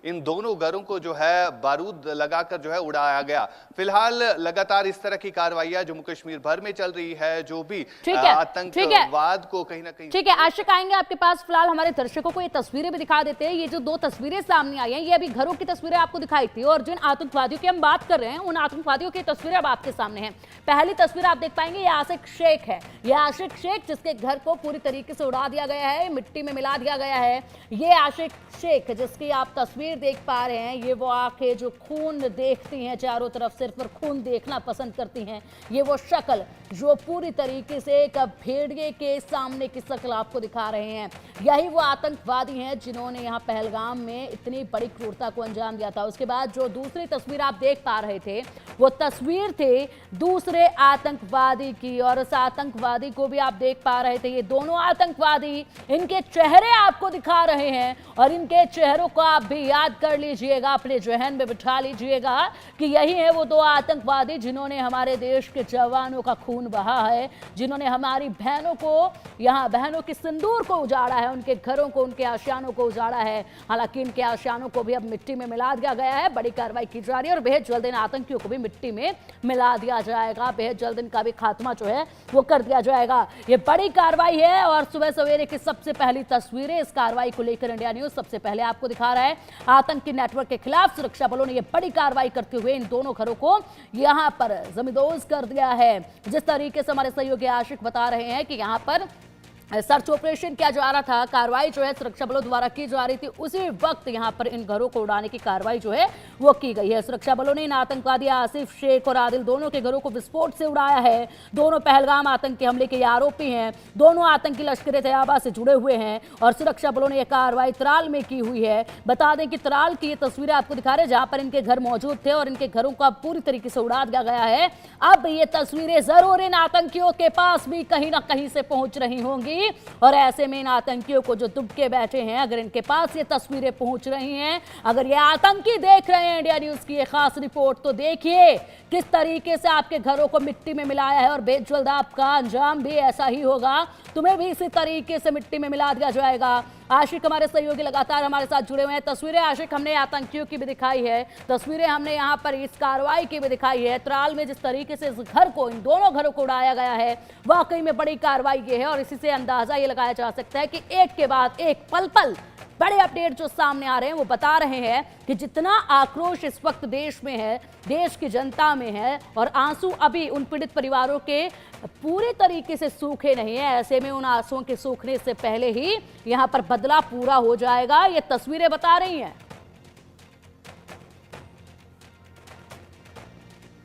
इन दोनों घरों को जो है बारूद लगाकर जो है उड़ाया गया। फिलहाल लगातार इस तरह की कार्रवाइयां जम्मू कश्मीर भर में चल रही है, जो भी आतंकवाद को कहीं ना कहीं। ठीक है, आशिक आएंगे आपके पास। फिलहाल हमारे दर्शकों को ये तस्वीरें भी दिखा देते हैं। ये जो 2 तस्वीरें सामने आई हैं, ये अभी घरों की तस्वीरें आपको दिखाई थी, और जिन आतंकवादियों की हम बात कर रहे हैं उन आतंकवादियों की तस्वीरें अब आपके सामने हैं। पहली तस्वीर आप देख पाएंगे, ये आशिक शेख है। ये आशिक शेख जिसके घर को पूरी तरीके से उड़ा दिया गया है, मिट्टी में मिला दिया गया है। ये आशिक शेख जिसकी आप तस्वीर देख पा रहे हैं, ये वो आंखें जो खून देखती हैं चारों तरफ, सिर्फ और खून देखना पसंद करती हैं। ये वो शक्ल जो पूरी तरीके से एक भेड़िए के सामने की शक्ल आपको दिखा रहे हैं। यही वो आतंकवादी हैं जिन्होंने यहाँ पहलगाम में इतनी बड़ी क्रूरता को अंजाम दिया था। उसके बाद जो दूसरी तस्वीर आप देख पा रहे थे, वो तस्वीर थे दूसरे आतंकवादी की, और उस आतंकवादी को भी आप देख पा रहे थे। ये दोनों आतंकवादी, इनके चेहरे आपको दिखा रहे हैं, और इनके चेहरों को आप भी याद कर लीजिएगा, अपने जहन में बिठा लीजिएगा कि यही है वो 2 आतंकवादी जिन्होंने हमारे देश के जवानों का खून बहा है, जिन्होंने हमारी बहनों को, यहाँ बहनों के सिंदूर को उजाड़ा है, उनके घरों को, उनके आशियानों को उजाड़ा है। हालांकि इनके आशियानों को भी अब मिट्टी में मिला दिया गया है। बड़ी कार्रवाई की जा रही है और बेहद जल्द इन आतंकियों को भी मिट्टी में मिला दिया जाएगा। बेहद जल्द इनका भी खात्मा जो है वो कर दिया जाएगा। ये बड़ी कार्रवाई है, और सुबह सवेरे की सबसे पहली तस्वीरें इस कार्रवाई को लेकर इंडिया न्यूज सबसे पहले आपको दिखा रहा है। आतंकी नेटवर्क के खिलाफ सुरक्षा बलों ने यह बड़ी कार्रवाई करते हुए इन दोनों घरों को यहां पर जमींदोज कर दिया है। जिस तरीके से हमारे सहयोगी आशिक बता रहे हैं कि यहां पर सर्च ऑपरेशन किया जा रहा था, कार्रवाई जो है सुरक्षा बलों द्वारा की जा रही थी, उसी वक्त यहां पर इन घरों को उड़ाने की कार्रवाई जो है वो की गई है। सुरक्षा बलों ने इन आतंकवादी आसिफ शेख और आदिल दोनों के घरों को विस्फोट से उड़ाया है। दोनों पहलगाम आतंकी हमले के आरोपी हैं। दोनों आतंकी लश्कर तैयबा से जुड़े हुए हैं, और सुरक्षा बलों ने यह कार्रवाई त्राल में की हुई है। बता दें कि त्राल की ये तस्वीरें आपको दिखा रहे हैं, जहां पर इनके घर मौजूद थे, और इनके घरों को अब पूरी तरीके से उड़ा दिया गया है। अब ये तस्वीरें जरूर इन आतंकियों के पास भी कहीं ना कहीं से पहुंच रही होंगी, और ऐसे में इन आतंकियों को जो दुबके बैठे हैं, अगर इनके पास ये तस्वीरें पहुंच रही हैं, अगर ये आतंकी देख रहे हैं इंडिया न्यूज की ये खास रिपोर्ट, तो देखिए किस तरीके से आपके घरों को मिट्टी में मिलाया है, और बेहद जल्द आपका अंजाम भी ऐसा ही होगा, तुम्हें भी इसी तरीके से मिट्टी में मिला दिया जाएगा। आशिक हमारे सहयोगी लगातार हमारे साथ जुड़े हुए हैं। तस्वीरें आशिक हमने आतंकियों की भी दिखाई है, तस्वीरें हमने यहाँ पर इस कार्रवाई की भी दिखाई है। त्राल में जिस तरीके से इस घर को, इन दोनों घरों को उड़ाया गया है, वाकई में बड़ी कार्रवाई ये है, और इसी से अंदाजा ये लगाया जा सकता है कि एक के बाद एक पल पल बड़े अपडेट जो सामने आ रहे हैं वो बता रहे हैं कि जितना आक्रोश इस वक्त देश में है, देश की जनता में है, और आंसू अभी उन पीड़ित परिवारों के पूरी तरीके से सूखे नहीं है। ऐसे में उन आंसुओं के सूखने से पहले ही यहां पर बदला पूरा हो जाएगा, ये तस्वीरें बता रही हैं।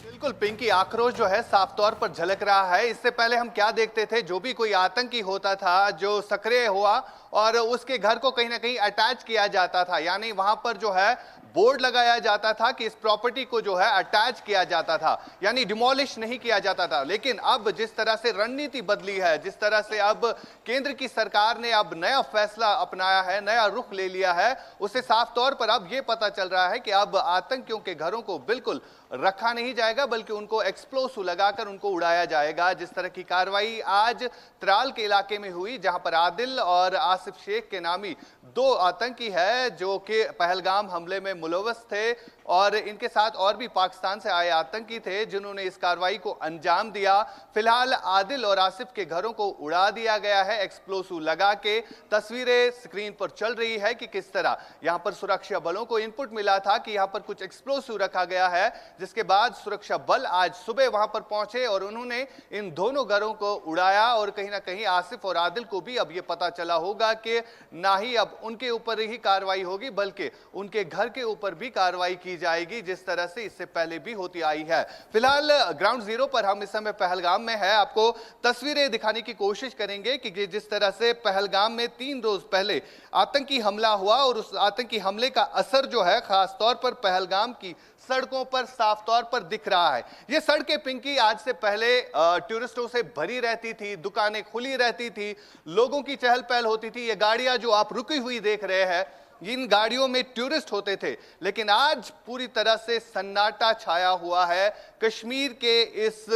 बिल्कुल पिंकी, आक्रोश जो है साफ तौर पर झलक रहा है। इससे पहले हम क्या देखते थे, जो भी कोई आतंकी होता था जो सक्रिय हुआ, और उसके घर को कहीं ना कहीं अटैच किया जाता था, यानी वहां पर जो है बोर्ड लगाया जाता था कि इस प्रॉपर्टी को जो है अटैच किया जाता था, यानी डिमोलिश नहीं किया जाता था। लेकिन अब जिस तरह से रणनीति बदली है, जिस तरह से अब केंद्र की सरकार ने अब नया फैसला अपनाया है, नया रुख ले लिया है, उससे साफ तौर पर अब यह पता चल रहा है कि अब आतंकियों के घरों को बिल्कुल रखा नहीं जाएगा, बल्कि उनको एक्सप्लोसिव लगाकर उनको उड़ाया जाएगा। जिस तरह की कार्रवाई आज त्राल के इलाके में हुई, जहां पर आदिल और आसिफ शेख के नामी 2 आतंकी है जो कि पहलगाम हमले में मुलव्वस थे, और इनके साथ और भी पाकिस्तान से आए आतंकी थे जिन्होंने इस कार्रवाई को अंजाम दिया। फिलहाल आदिल और आसिफ के घरों को उड़ा दिया गया है एक्सप्लोसिव लगा के। तस्वीरें स्क्रीन पर चल रही है कि किस तरह यहां पर सुरक्षा बलों को इनपुट मिला था कि यहां पर कुछ एक्सप्लोसिव रखा गया है, जिसके बाद सुरक्षा बल आज सुबह वहां पर पहुंचे और उन्होंने इन दोनों घरों को उड़ाया। और कहीं ना कहीं आसिफ और आदिल को भी अब यह पता चला होगा कि ना ही अब उनके ऊपर ही कार्रवाई होगी, बल्कि उनके घर के ऊपर भी कार्रवाई की जाएगी, जिस तरह से इससे पहले भी होती आई है। फिलहाल ग्राउंड जीरो पर हम इस समय पहलगाम में है, आपको तस्वीरें दिखाने की कोशिश करेंगे कि जिस तरह से पहलगाम में 3 रोज पहले आतंकी हमला हुआ, और उस आतंकी हमले का असर जो है खास तौर पर पहलगाम की सड़कों पर साफ तौर पर दिख रहा है। ये सड़कें पिंकी आज से पहले टूरिस्टों से भरी रहती थी, दुकानें खुली रहती थी, लोगों की चहल पहल होती थी। ये गाड़ियां जो आप रुकी हुई देख रहे हैं, इन गाड़ियों में टूरिस्ट होते थे, लेकिन आज पूरी तरह से सन्नाटा छाया हुआ है कश्मीर के इस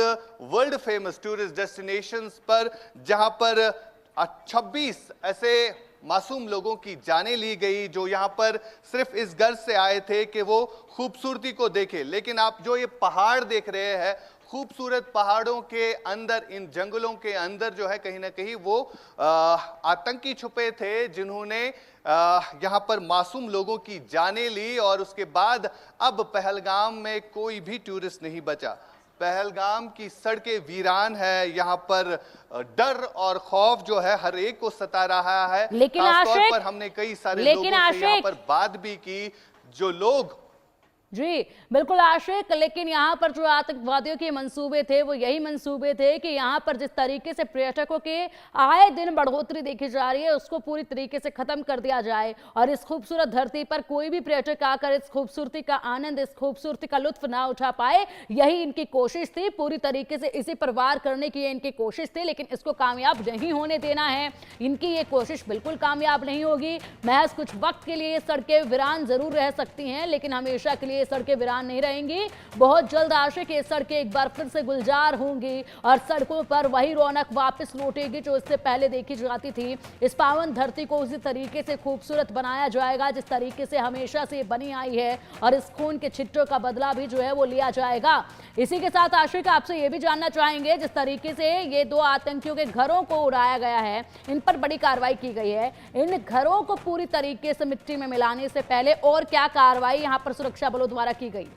वर्ल्ड फेमस टूरिस्ट डेस्टिनेशंस पर, जहां पर 26 ऐसे मासूम लोगों की जानें ली गई, जो यहाँ पर सिर्फ इस गर्ज से आए थे कि वो खूबसूरती को देखें। लेकिन आप जो ये पहाड़ देख रहे हैं, खूबसूरत पहाड़ों के अंदर, इन जंगलों के अंदर जो है कहीं ना कहीं वो आतंकी छुपे थे, जिन्होंने यहाँ पर मासूम लोगों की जानें ली। और उसके बाद अब पहलगाम में कोई भी टूरिस्ट नहीं बचा। पहलगाम की सड़कें वीरान है, यहाँ पर डर और खौफ जो है हर एक को सता रहा है। लेकिन खासतौर पर हमने कई सारे लोगों से यहाँ पर बात भी की, जो लोग जी बिल्कुल आशिक, लेकिन यहाँ पर जो आतंकवादियों के मंसूबे थे वो यही मंसूबे थे कि यहाँ पर जिस तरीके से पर्यटकों के आए दिन बढ़ोतरी देखी जा रही है उसको पूरी तरीके से खत्म कर दिया जाए और इस खूबसूरत धरती पर कोई भी पर्यटक आकर इस खूबसूरती का आनंद, इस खूबसूरती का लुत्फ ना उठा पाए। यही इनकी कोशिश थी, पूरी तरीके से इसी पर वार करने की इनकी कोशिश थी, लेकिन इसको कामयाब नहीं होने देना है। इनकी ये कोशिश बिल्कुल कामयाब नहीं होगी। महज कुछ वक्त के लिए सड़कें वीरान जरूर रह सकती हैं, लेकिन हमेशा के लिए सड़कें वीरान नहीं रहेंगी। बहुत जल्द आशिक ये सड़कें एक बार फिर से गुलजार होंगी और सड़कों पर वही रौनक वापस लौटेगी जो इससे पहले देखी जाती थी। इस पावन धरती को उसी तरीके से खूबसूरत बनाया जाएगा जिस तरीके से हमेशा से बनी आई है और इस खून के छिट्टों का बदला भी जो है वो लिया जाएगा। इसी के साथ आशिक आपसे ये भी जानना चाहेंगे, जिस तरीके से ये दो आतंकियों के घरों को उड़ाया गया है, इन पर बड़ी कार्रवाई की गई है, इन घरों को पूरी तरीके से मिट्टी में मिलाने से पहले और क्या कार्रवाई यहाँ पर सुरक्षा बलों द्वारा की गई?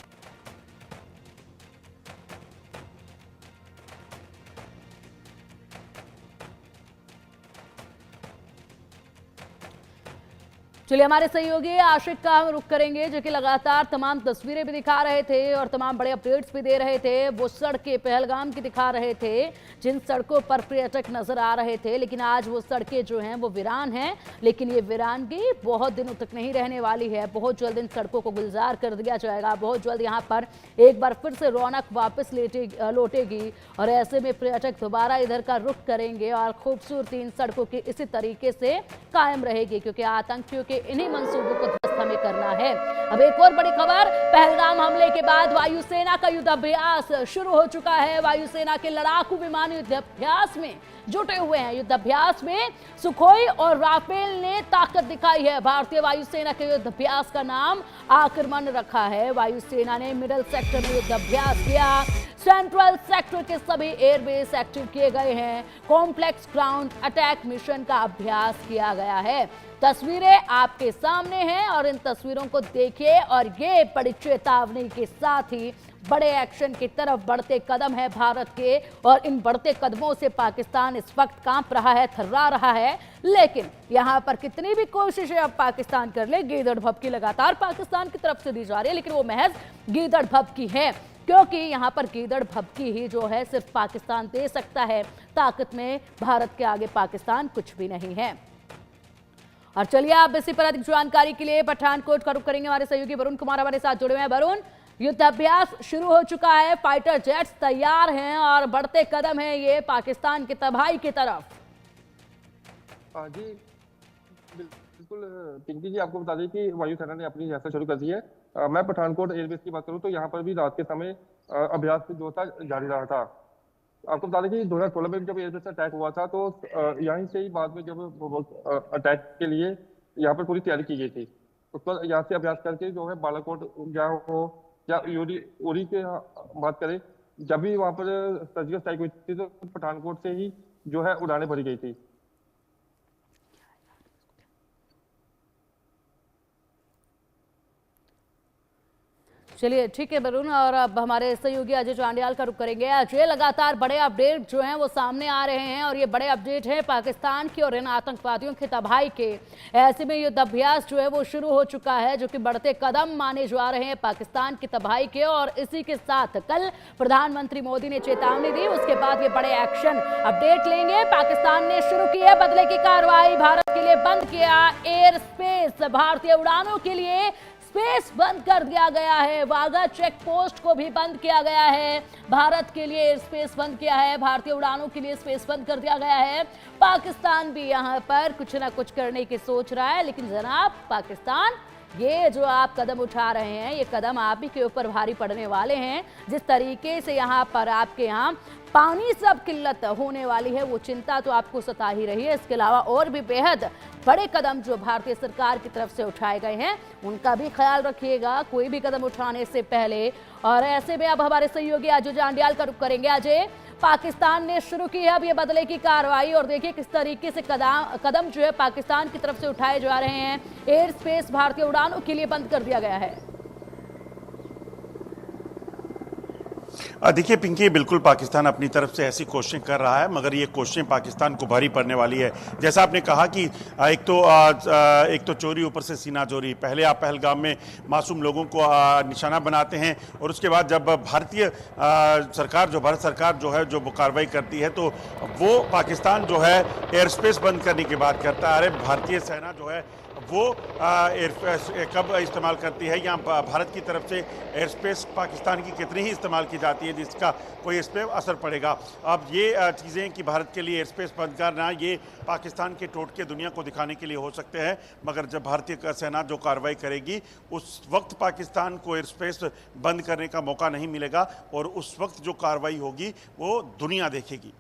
चलिए हमारे सहयोगी आशिक का हम रुख करेंगे, जो कि लगातार तमाम तस्वीरें भी दिखा रहे थे और तमाम बड़े अपडेट्स भी दे रहे थे। वो सड़कें पहलगाम की दिखा रहे थे जिन सड़कों पर पर्यटक नजर आ रहे थे, लेकिन आज वो सड़कें जो हैं वो वीरान हैं। लेकिन ये वीरानगी बहुत दिनों तक नहीं रहने वाली है। बहुत जल्द इन सड़कों को गुलजार कर दिया जाएगा। बहुत जल्द यहाँ पर एक बार फिर से रौनक वापस लौटेगी और ऐसे में पर्यटक दोबारा इधर का रुख करेंगे और खूबसूरती इन सड़कों की इसी तरीके से कायम रहेगी, क्योंकि आतंकियों के इन्हीं मंसूबों को ध्वस्त हमें करना है। अब एक और बड़ी खबर, पहलगाम हमले के बाद वायुसेना का युद्धाभ्यास शुरू हो चुका है। वायुसेना के लड़ाकू विमान युद्धाभ्यास में जुटे हुए हैं। युद्धाभ्यास में सुखोई और राफेल ने ताकत दिखाई है। भारतीय वायुसेना के युद्धाभ्यास का नाम आक्रमण रखा है। वायुसेना ने मिडल सेक्टर में युद्धाभ्यास किया। सेंट्रल सेक्टर के सभी एयरबेस एक्टिव किए गए हैं। कॉम्प्लेक्स ग्राउंड अटैक मिशन का अभ्यास किया गया है। तस्वीरें आपके सामने हैं और इन तस्वीरों को देखिए और ये बड़ी चेतावनी के साथ ही बड़े एक्शन की तरफ बढ़ते कदम है भारत के, और इन बढ़ते कदमों से पाकिस्तान इस वक्त कांप रहा है, थर्रा रहा है। लेकिन यहाँ पर कितनी भी कोशिशें अब पाकिस्तान कर ले, गीदड़ भभकी लगातार पाकिस्तान की तरफ से दी जा रही है, लेकिन वो महज गीदड़ भभकी है, क्योंकि यहाँ पर गीदड़ भभकी ही जो है सिर्फ पाकिस्तान दे सकता है। ताकत में भारत के आगे पाकिस्तान कुछ भी नहीं है। और चलिए आप इसी पर अधिक जानकारी के लिए पठानकोट का रुख करेंगे। हमारे सहयोगी वरुण कुमार हमारे साथ जुड़े हुए हैं। वरुण, युद्धाभ्यास शुरू हो चुका है, फाइटर जेट्स तैयार हैं और बढ़ते कदम है ये पाकिस्तान की तबाही की तरफ। जी बिल्कुल पिंकी जी, आपको बता दें कि वायुसेना ने अपनी यात्रा शुरू कर दी है। मैं पठानकोट एयरबेस की बात करूं तो यहाँ पर भी रात के समय अभ्यास जो था जारी रहा था। आपको बता दें कि 2016 में जब एयरबेस अटैक हुआ था तो यहीं से ही बाद में जब अटैक के लिए यहाँ पर पूरी तैयारी की गई थी, उस पर यहाँ से अभ्यास करके जो है बालाकोट हो या उरी के बात करें, जब भी वहाँ पर सर्जिकल स्ट्राइक हुई थी तो पठानकोट से ही जो है उड़ानें भरी गई थी। चलिए ठीक है वरुण, और अब हमारे सहयोगी अजय चांडियाल का रुख करेंगे। अजय, लगातार बड़े अपडेट जो हैं वो सामने आ रहे हैं और ये बड़े अपडेट हैं पाकिस्तान की और इन आतंकवादियों की तबाही के। ऐसे में युद्धाभ्यास जो है वो शुरू हो चुका है, जो कि बढ़ते कदम माने जा रहे हैं पाकिस्तान की तबाही के। और इसी के साथ कल प्रधानमंत्री मोदी ने चेतावनी दी, उसके बाद ये बड़े एक्शन अपडेट लेंगे। पाकिस्तान ने शुरू की है बदले की कार्रवाई, भारत के लिए बंद किया एयर स्पेस, भारतीय उड़ानों के लिए स्पेस बंद कर दिया गया है। वाघा चेक पोस्ट को भी बंद किया गया है। भारत के लिए स्पेस बंद किया है, भारतीय उड़ानों के लिए स्पेस बंद कर दिया गया है। पाकिस्तान भी यहाँ पर कुछ ना कुछ करने की सोच रहा है, लेकिन जनाब पाकिस्तान, ये जो आप कदम उठा रहे हैं ये कदम आप ही के ऊपर भारी पड़ने वाले हैं। जिस तरीके से यहाँ पर आपके यहाँ पानी से अब किल्लत होने वाली है, वो चिंता तो आपको सता ही रही है। इसके अलावा और भी बेहद बड़े कदम जो भारतीय सरकार की तरफ से उठाए गए हैं, उनका भी ख्याल रखिएगा कोई भी कदम उठाने से पहले। और ऐसे में अब हमारे सहयोगी अजय जांडियाल का रुख करेंगे। अजय, पाकिस्तान ने शुरू की है अब ये बदले की कार्रवाई, और देखिए किस तरीके से कदम जो है पाकिस्तान की तरफ से उठाए जा रहे हैं। एयर स्पेस भारतीय उड़ानों के लिए बंद कर दिया गया है। देखिए पिंकी, बिल्कुल पाकिस्तान अपनी तरफ से ऐसी कोशिशें कर रहा है, मगर ये कोशिशें पाकिस्तान को भारी पड़ने वाली है। जैसा आपने कहा कि एक तो चोरी, ऊपर से सीना चोरी। पहले आप पहलगाम में मासूम लोगों को निशाना बनाते हैं, और उसके बाद जब भारत सरकार जो है जो कार्रवाई करती है, तो वो पाकिस्तान जो है एयर स्पेस बंद करने की बात करता है। अरे भारतीय सेना जो है वो कब इस्तेमाल करती है, या भारत की तरफ से एयर स्पेस पाकिस्तान की कितनी ही इस्तेमाल की जाती है जिसका कोई इस पर असर पड़ेगा। अब ये चीज़ें कि भारत के लिए एयर स्पेस बंद करना, ये पाकिस्तान के टोटके दुनिया को दिखाने के लिए हो सकते हैं, मगर जब भारतीय सेना जो कार्रवाई करेगी उस वक्त पाकिस्तान को एयर स्पेस बंद करने का मौका नहीं मिलेगा, और उस वक्त जो कार्रवाई होगी वो दुनिया देखेगी।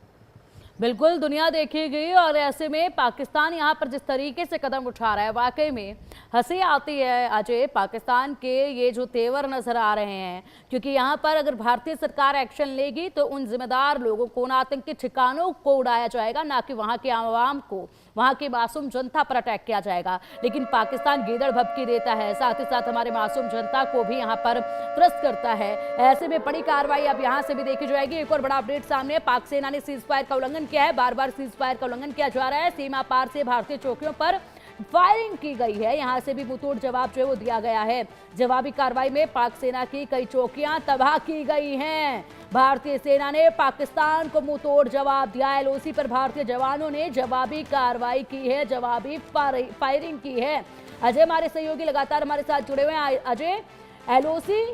बिल्कुल दुनिया देखेगी। और ऐसे में पाकिस्तान यहाँ पर जिस तरीके से कदम उठा रहा है, वाकई में हंसी आती है अजय। पाकिस्तान के ये जो तेवर नजर आ रहे हैं, क्योंकि यहाँ पर अगर भारतीय सरकार एक्शन लेगी तो उन जिम्मेदार लोगों को, उन आतंकी ठिकानों को उड़ाया जाएगा, ना कि वहाँ के आवाम को, वहाँ की मासूम जनता पर अटैक किया जाएगा। लेकिन पाकिस्तान गीदड़ भभकी देता है, साथ ही साथ हमारे मासूम जनता को भी यहाँ पर त्रस्त करता है। ऐसे में बड़ी कार्रवाई अब यहाँ से भी देखी जाएगी। एक और बड़ा अपडेट सामने है, पाक सेना ने सीज फायर का उल्लंघन किया है, बार बार सीज फायर का उल्लंघन किया जा रहा है। सीमा पार से भारतीय चौकियों पर फायरिंग की गई है, यहां से भी मुंहतोड़ जवाब जो है वो दिया गया है। जवाबी कार्रवाई में पाक सेना की कई चौकियां तबाह की गई हैं। भारतीय सेना ने पाकिस्तान को मुंहतोड़ जवाब दिया। एलओसी पर भारतीय जवानों ने जवाबी कार्रवाई की है, जवाबी फायरिंग की है। अजय, हमारे सहयोगी लगातार हमारे साथ जुड़े हुए हैं। अजय, एलओसी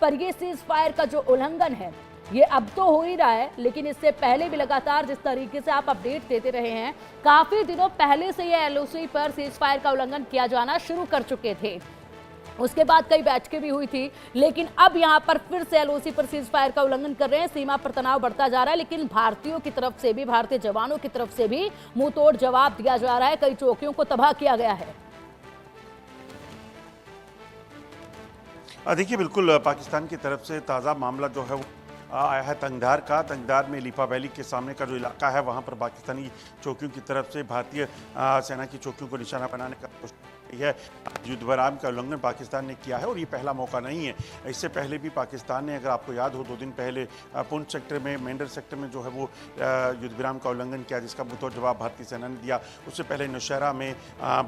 पर ये सीज फायर का जो उल्लंघन है ये अब तो हो ही रहा है, लेकिन इससे पहले भी लगातार जिस तरीके से आप अपडेट देते रहे हैं, काफी दिनों पहले से ये एलओसी पर सीज फायर का उल्लंघन किया जाना शुरू कर चुके थे। उसके बाद कई बैठकें भी हुई थी, लेकिन अब यहां पर फिर से एलओसी पर सीज फायर का उल्लंघन कर रहे हैं। सीमा पर तनाव बढ़ता जा रहा है, लेकिन भारतीयों की तरफ से भी, भारतीय जवानों की तरफ से भी मुंहतोड़ जवाब दिया जा रहा है। कई चौकियों को तबाह किया गया है। देखिए बिल्कुल पाकिस्तान की तरफ से ताज़ा मामला जो है वो आया है तंगदार में लीपा वैली के सामने का जो इलाका है, वहाँ पर पाकिस्तानी चौकियों की तरफ से भारतीय सेना की चौकियों को निशाना बनाने का कोशिश है। युद्ध विराम का उल्लंघन पाकिस्तान ने किया है, और ये पहला मौका नहीं है। इससे पहले भी पाकिस्तान ने, अगर आपको याद हो, 2 दिन पहले पुंछ सेक्टर में, मेंढर सेक्टर में जो है वो युद्ध विराम का उल्लंघन किया, जिसका मुंहतोड़ जवाब भारतीय सेना ने दिया। उससे पहले नौशहरा में,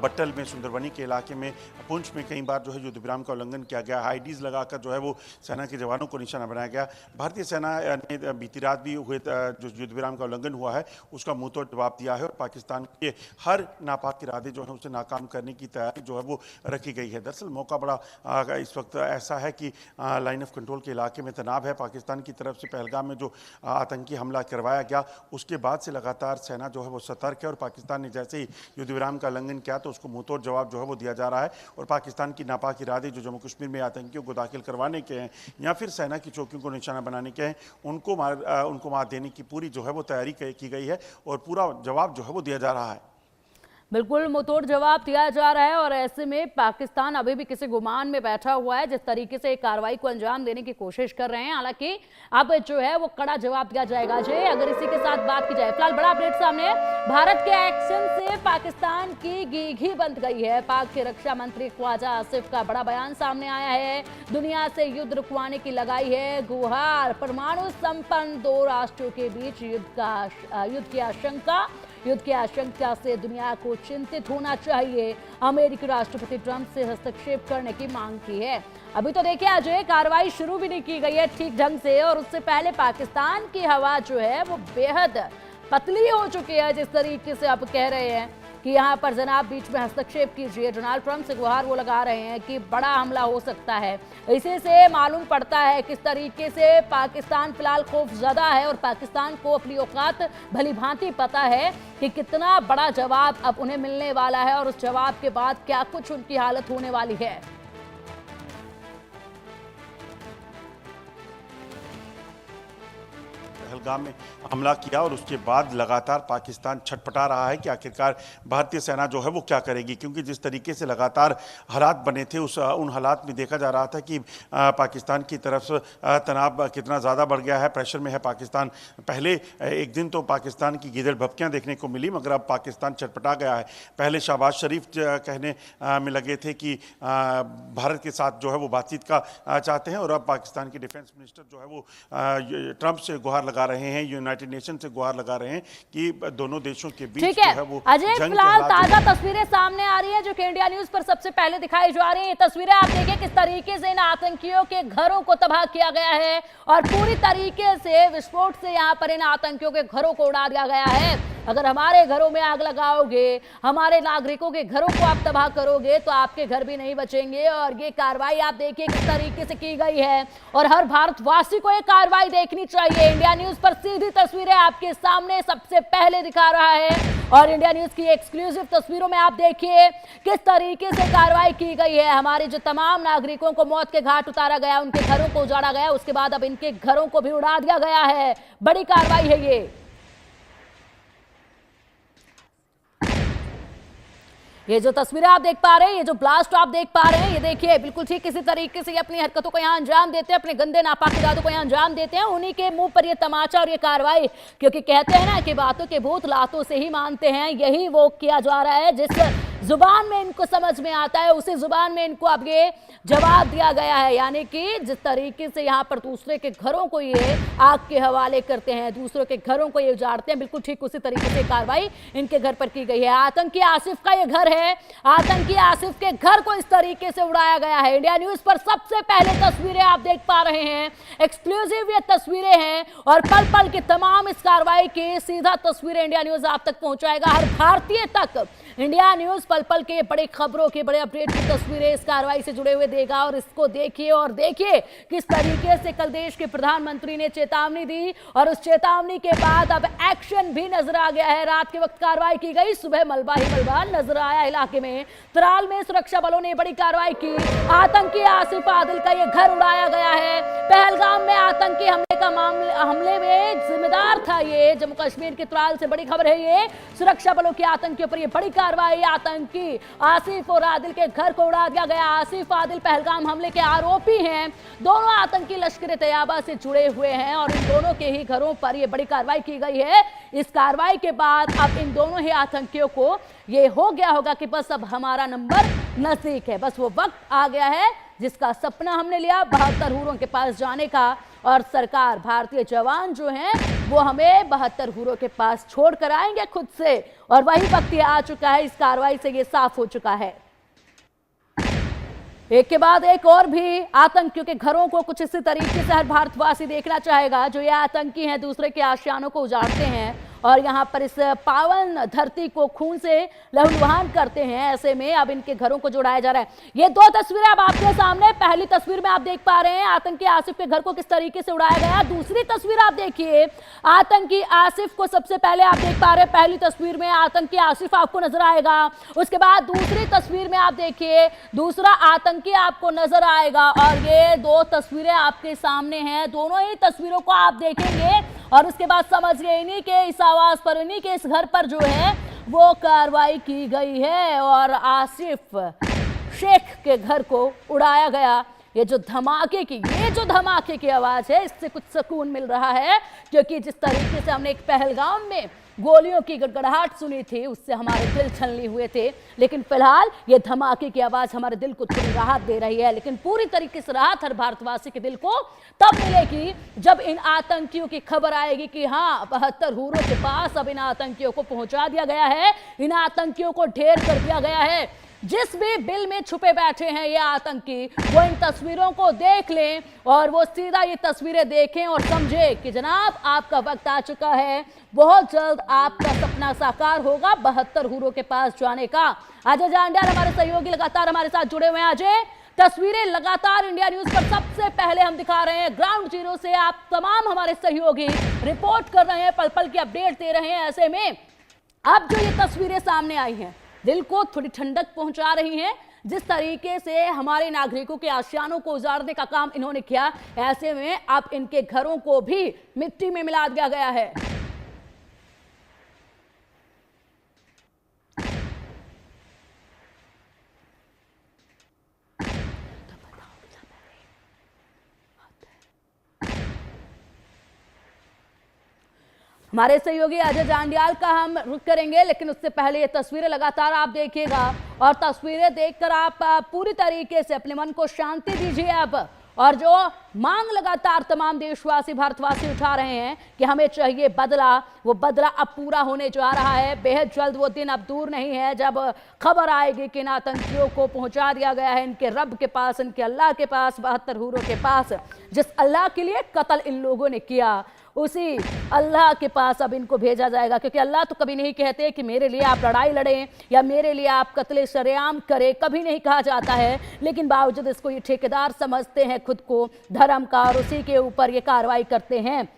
बट्टल में, सुंदरबनी के इलाके में, पुंछ में कई बार जो है युद्ध विराम का उल्लंघन किया गया। आईडीज लगाकर जो है वो सेना के जवानों को निशाना बनाया गया। भारतीय सेना ने बीती रात भी हुए जो युद्ध विराम का उल्लंघन हुआ है उसका मुंहतोड़ जवाब दिया है, और पाकिस्तान के हर नापाक इरादे जो है उसे नाकाम करने की तैयारी जो है वो रखी गई है। दरअसल मौका बड़ा इस वक्त ऐसा है कि लाइन ऑफ कंट्रोल के इलाके में तनाव है। पाकिस्तान की तरफ से पहलगाम में जो आतंकी हमला करवाया गया, उसके बाद से लगातार सेना जो है वो सतर्क है, और पाकिस्तान ने जैसे ही युद्ध विराम का उल्लंघन किया तो उसको मुंहतोड़ जवाब जो है वो दिया जा रहा है। और पाकिस्तान की नापाक इरादे जो जम्मू कश्मीर में आतंकियों को दाखिल करवाने के हैं, या फिर सेना की चौकियों को निशाना बनाने के हैं, उनको मार देने की पूरी जो है वो तैयारी की गई है, और पूरा जवाब जो है वो दिया जा रहा है। बिल्कुल मुंहतोड़ जवाब दिया जा रहा है। और ऐसे में पाकिस्तान अभी भी किसी गुमान में बैठा हुआ है, जिस तरीके से कार्रवाई को अंजाम देने की कोशिश कर रहे हैं। हालांकि अब जो है वो कड़ा जवाब दिया जाएगा। अजय, अगर इसी के साथ बात की जाए, फिलहाल बड़ा अपडेट सामने है, भारत के एक्शन से पाकिस्तान की गीघी बंद गई है। पाक के रक्षा मंत्री ख्वाजा आसिफ का बड़ा बयान सामने आया है। दुनिया से युद्ध रुकवाने की लगाई है गुहार। परमाणु संपन्न 2 राष्ट्रों के बीच युद्ध की आशंका से दुनिया को चिंतित होना चाहिए। अमेरिकी राष्ट्रपति ट्रंप से हस्तक्षेप करने की मांग की है। अभी तो देखिए अजय, कार्रवाई शुरू भी नहीं की गई है ठीक ढंग से, और उससे पहले पाकिस्तान की हवा जो है वो बेहद पतली हो चुकी है। जिस तरीके से आप कह रहे हैं कि यहाँ पर जनाब बीच में हस्तक्षेप कीजिए, डोनाल्ड ट्रंप से गुहार वो लगा रहे हैं कि बड़ा हमला हो सकता है। इसी से मालूम पड़ता है किस तरीके से पाकिस्तान फिलहाल खौफजदा है, और पाकिस्तान को अपनी औकात भली भांति पता है कि कितना बड़ा जवाब अब उन्हें मिलने वाला है, और उस जवाब के बाद क्या कुछ उनकी हालत होने वाली है। पहलगाम में हमला किया और उसके बाद लगातार पाकिस्तान छटपटा रहा है कि आखिरकार भारतीय सेना जो है वो क्या करेगी, क्योंकि जिस तरीके से लगातार हालात बने थे उन हालात में देखा जा रहा था कि पाकिस्तान की तरफ से तनाव कितना ज़्यादा बढ़ गया है, प्रेशर में है पाकिस्तान। पहले एक दिन तो पाकिस्तान की गिदड़ भपकियाँ देखने को मिली, मगर अब पाकिस्तान छटपटा गया है। पहले शहबाज शरीफ कहने में लगे थे कि भारत के साथ जो है वो बातचीत का चाहते हैं, और अब पाकिस्तान के डिफेंस मिनिस्टर जो है वो ट्रंप से गुहार लगा रहे हैं, यूनाइटेड नेशन से गुहार लगा रहे हैं कि दोनों देशों के बीच जो है वो अजय, फिलहाल ताजा तस्वीरें सामने आ रही है जो कि इंडिया न्यूज पर सबसे पहले दिखाई जा रही है। ये तस्वीरें आप देखिए किस तरीके से इन आतंकियों के घरों को तबाह किया गया है और पूरी तरीके से विस्फोट से यहाँ पर इन आतंकियों के घरों को उड़ा दिया गया है। अगर हमारे घरों में आग लगाओगे, हमारे नागरिकों के घरों को आप तबाह करोगे तो आपके घर भी नहीं बचेंगे। और ये कार्रवाई आप देखिए किस तरीके से की गई है और हर भारतवासी को ये कार्रवाई देखनी चाहिए। इंडिया न्यूज पर सीधी तस्वीरें आपके सामने सबसे पहले दिखा रहा है और इंडिया न्यूज की एक्सक्लूसिव तस्वीरों में आप देखिए किस तरीके से कार्रवाई की गई है। हमारे जो तमाम नागरिकों को मौत के घाट उतारा गया, उनके घरों को उजाड़ा गया, उसके बाद अब इनके घरों को भी उड़ा दिया गया है। बड़ी कार्रवाई है ये जो तस्वीरें आप देख पा रहे हैं, ये जो ब्लास्ट आप देख पा रहे हैं, ये देखिए बिल्कुल ठीक किसी तरीके से ये अपनी हरकतों को यहाँ अंजाम देते हैं, अपने गंदे नापाक इरादों को यहाँ अंजाम देते हैं। उन्हीं के मुंह पर ये तमाचा और ये कार्रवाई, क्योंकि कहते हैं ना कि बातों के भूत लातों से ही मानते हैं, यही वो किया जा रहा है। जिस जुबान में इनको समझ में आता है उसी जुबान में इनको अब ये जवाब दिया गया है। यानी कि जिस तरीके से यहाँ पर दूसरे के घरों को ये आग के हवाले करते हैं, दूसरों के घरों को ये उजाड़ते हैं, बिल्कुल ठीक उसी तरीके से कार्रवाई इनके घर पर की गई है। आतंकी आसिफ का ये घर है, आतंकी आसिफ के घर को इस तरीके से उड़ाया गया है। इंडिया न्यूज पर सबसे पहले तस्वीरें आप देख पा रहे हैं, एक्सक्लूसिव ये तस्वीरें हैं और पल पल की तमाम इस कार्रवाई की सीधा तस्वीरें इंडिया न्यूज आप तक पहुंचाएगा, हर भारतीय तक। इंडिया न्यूज पल पल के बड़े खबरों के बड़े अपडेट की तस्वीरें इस कार्रवाई से जुड़े हुए देगा और इसको देखिए और देखिए किस तरीके से कल देश के प्रधानमंत्री ने चेतावनी दी और उस चेतावनी के बाद अब एक्शन भी नजर आ गया है। रात के वक्त कार्रवाई की गई, सुबह मलबा ही मलबा नजर आया इलाके में। त्राल में सुरक्षा बलों ने बड़ी कार्रवाई की, आतंकी आसिफ आदिल का यह घर उड़ाया गया है। पहलगाम में आतंकी हमले में जिम्मेदार था ये जम्मू कश्मीर के त्राल से बड़ी खबर है। ये सुरक्षा बलों की आतंकियों पर यह बड़ी कार्रवाई, आतंकी आसिफ और आदिल के घर को उड़ा दिया गया। आसिफ आदिल पहलगाम हमले के आरोपी हैं, दोनों आतंकी लश्कर तैयबा से जुड़े हुए हैं और इन दोनों के ही घरों पर यह बड़ी कार्रवाई की गई है। इस कार्रवाई के बाद अब इन दोनों ही आतंकियों को ये हो गया होगा कि बस अब हमारा नंबर नजदीक है, बस वो वक्त आ गया है जिसका सपना हमने लिया 72 हुरों के पास जाने का, और सरकार भारतीय जवान जो हैं वो हमें 72 हुरों के पास छोड़ कर आएंगे खुद से, और वही वक्त ये आ चुका है। इस कार्रवाई से ये साफ हो चुका है। एक के बाद एक और भी आतंकियों के घरों को कुछ इसी तरीके से हर भारतवासी देखना चाहेगा। जो ये आतंकी हैं दूसरे के आशियानों को उजाड़ते हैं और यहाँ पर इस पावन धरती को खून से लहूलुहान करते हैं, ऐसे में अब इनके घरों को जोड़ाया जा रहा है। ये दो तस्वीरें अब आपके सामने, पहली तस्वीर में आप देख पा रहे हैं आतंकी आसिफ के घर को किस तरीके से उड़ाया गया। दूसरी तस्वीर आप देखिए, आतंकी आसिफ को सबसे पहले आप देख पा रहे हैं, पहली तस्वीर में आतंकी आसिफ आपको नजर आएगा, उसके बाद दूसरी तस्वीर में आप देखिए दूसरा आतंकी आपको नजर आएगा। और ये दो तस्वीरें आपके सामने हैं, दोनों ही तस्वीरों को आप देखेंगे और उसके बाद समझिए इन्हीं के इस आवाज पर, इन्हीं के इस घर पर जो है वो कार्रवाई की गई है और आसिफ शेख के घर को उड़ाया गया। ये जो धमाके की आवाज है, इससे कुछ सुकून मिल रहा है, क्योंकि जिस तरीके से हमने एक पहलगाम में गोलियों की गड़गड़ाहट सुनी थी उससे हमारे दिल छलनी हुए थे, लेकिन फिलहाल ये धमाके की आवाज हमारे दिल को थोड़ी राहत दे रही है। लेकिन पूरी तरीके से राहत हर भारतवासी के दिल को तब मिलेगी जब इन आतंकियों की खबर आएगी कि हाँ 72 हुरों के पास अब इन आतंकियों को पहुंचा दिया गया है, इन आतंकियों को ढेर कर दिया गया है। जिस भी बिल में छुपे बैठे हैं ये आतंकी, वो इन तस्वीरों को देख लें और वो सीधा ये तस्वीरें देखें और समझे कि जनाब आपका वक्त आ चुका है, बहुत जल्द आपका सपना साकार होगा 72 हुरों के पास जाने का। अजय जांडियाल हमारे सहयोगी लगातार हमारे साथ जुड़े हुए हैं। अजय, तस्वीरें लगातार इंडिया न्यूज पर सबसे पहले हम दिखा रहे हैं, ग्राउंड जीरो से आप तमाम हमारे सहयोगी रिपोर्ट कर रहे हैं, पल पल की अपडेट दे रहे हैं। ऐसे में अब जो ये तस्वीरें सामने आई हैं दिल को थोड़ी ठंडक पहुंचा रही हैं, जिस तरीके से हमारे नागरिकों के आशियानों को उजाड़ने का काम इन्होंने किया, ऐसे में अब इनके घरों को भी मिट्टी में मिला दिया गया है। हमारे सहयोगी अजय जांडियाल का हम रुख करेंगे, लेकिन उससे पहले ये तस्वीरें लगातार आप देखिएगा और तस्वीरें देखकर आप पूरी तरीके से अपने मन को शांति दीजिए अब। और जो मांग लगातार तमाम देशवासी भारतवासी उठा रहे हैं कि हमें चाहिए बदला, वो बदला अब पूरा होने जा रहा है। बेहद जल्द वो दिन अब दूर नहीं है जब खबर आएगी कि इन आतंकियों को पहुंचा दिया गया है इनके रब के पास, इनके अल्लाह के पास, 72 हूरों के पास। जिस अल्लाह के लिए कत्ल इन लोगों ने किया, उसी अल्लाह के पास अब इनको भेजा जाएगा। क्योंकि अल्लाह तो कभी नहीं कहते कि मेरे लिए आप लड़ाई लड़ें या मेरे लिए आप कत्ले शरेआम करें, कभी नहीं कहा जाता है। लेकिन बावजूद इसको ये ठेकेदार समझते हैं खुद को धर्म का, और उसी के ऊपर ये कार्रवाई करते हैं।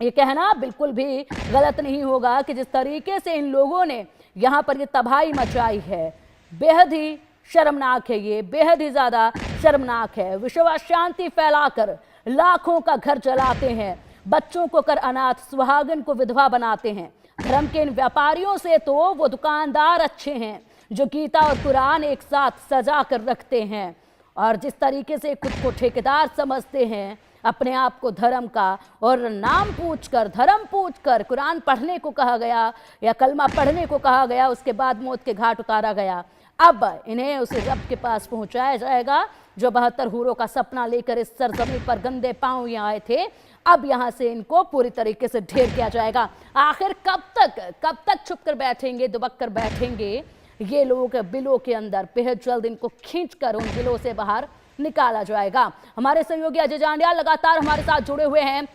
ये कहना बिल्कुल भी गलत नहीं होगा कि जिस तरीके से इन लोगों ने यहाँ पर ये तबाही मचाई है, बेहद ही शर्मनाक है। ये बेहद ही ज्यादा शर्मनाक है। विश्व शांति फैलाकर लाखों का घर जलाते हैं, बच्चों को कर अनाथ, सुहागन को विधवा बनाते हैं। धर्म के इन व्यापारियों से तो वो दुकानदार अच्छे हैं जो गीता और कुरान एक साथ सजा कर रखते हैं। और जिस तरीके से खुद को ठेकेदार समझते हैं अपने आप को धर्म का, और नाम पूछकर, धर्म पूछकर कुरान पढ़ने को कहा गया या कलमा पढ़ने को कहा गया, उसके बाद मौत के घाट उतारा गया। अब इन्हें उस रब के पास पहुंचाया जाएगा जो 72 हूरों का सपना लेकर इस सरजमीन पर गंदे पांव यहाँ आए थे। अब यहाँ से इनको पूरी तरीके से ढेर किया जाएगा। आखिर कब तक छुप कर बैठेंगे, दुबक कर बैठेंगे ये लोग बिलों के अंदर? बेहद जल्द इनको खींचकर उन बिलों से बाहर निकाला जाएगा। हमारे सहयोगी अजय जांडियाल लगातार हमारे साथ जुड़े हुए हैं।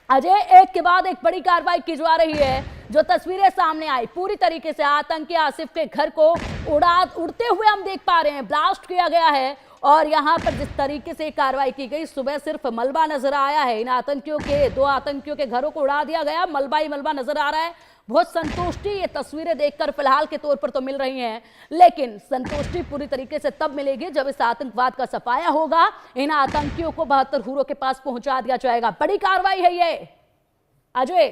अजय, एक के बाद एक बड़ी कार्रवाई की जा रही है। जो तस्वीरें सामने आई, पूरी तरीके से आतंकी आसिफ के घर को उड़ते हुए हम देख पा रहे हैं, ब्लास्ट किया गया है। और यहाँ पर जिस तरीके से कार्रवाई की गई, सुबह सिर्फ मलबा नजर आया है। इन आतंकियों के, 2 आतंकियों के घरों को उड़ा दिया गया, मलबा ही मलबा नजर आ रहा है। बहुत संतुष्टि ये तस्वीरें देखकर फिलहाल के तौर पर तो मिल रही हैं, लेकिन संतुष्टि पूरी तरीके से तब मिलेगी जब इस आतंकवाद का सफाया होगा। इन आतंकियों को 72 हूरों के पास पहुंचा दिया जाएगा। बड़ी कार्रवाई है ये अजय।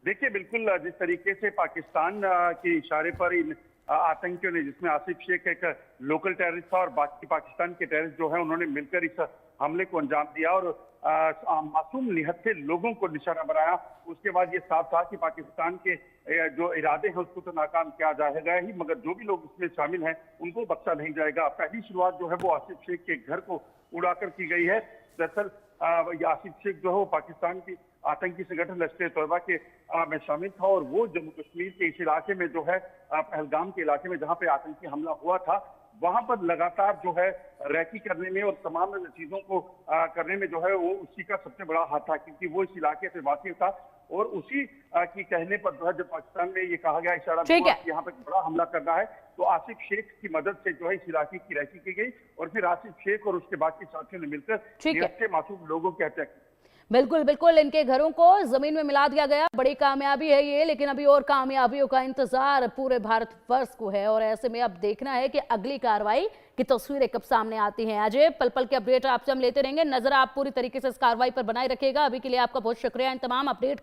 देखिए, बिल्कुल जिस तरीके से पाकिस्तान के इशारे पर इन आतंकियों ने, जिसमें आसिफ शेख एक लोकल टेररिस्ट था और बाकी पाकिस्तान के टेररिस्ट जो है उन्होंने मिलकर इस हमले को अंजाम दिया और मासूम निहत्थे लोगों को निशाना बनाया, उसके बाद ये साफ था कि पाकिस्तान के जो इरादे हैं उसको तो नाकाम किया जाएगा ही, मगर जो भी लोग इसमें शामिल हैं उनको बख्शा नहीं जाएगा। पहली शुरुआत जो है वो आसिफ शेख के घर को उड़ाकर की गई है। दरअसल आसिफ शेख जो है वो पाकिस्तान की आतंकी संगठन लश्कर-ए-तौयबा के में शामिल था और वो जम्मू कश्मीर के इस इलाके में जो है पहलगाम के इलाके में जहां पे आतंकी हमला हुआ था, वहां पर लगातार जो है रैकी करने में और तमाम चीजों को करने में जो है वो उसी का सबसे बड़ा हाथ था, क्योंकि वो इस इलाके से वाकिफ था। और उसी की कहने पर जो है जब पाकिस्तान में ये कहा गया, इशारा हुआ कि यहाँ पे बड़ा हमला करना है, तो आसिफ शेख की मदद से जो है इस इलाके की रैकी की गई और फिर आसिफ शेख और उसके बाकी साथियों ने मिलकर मासूम लोगों की हत्या की। बिल्कुल बिल्कुल, इनके घरों को जमीन में मिला दिया गया। बड़ी कामयाबी है ये, लेकिन अभी और कामयाबियों का इंतजार पूरे भारतवर्ष को है। और ऐसे में अब देखना है कि अगली कार्रवाई की तस्वीरें कब सामने आती हैं। अजय, पल पल के अपडेट आपसे हम लेते रहेंगे, नजर आप पूरी तरीके से इस कार्रवाई पर बनाए रखिएगा। अभी के लिए आपका बहुत शुक्रिया इन तमाम अपडेट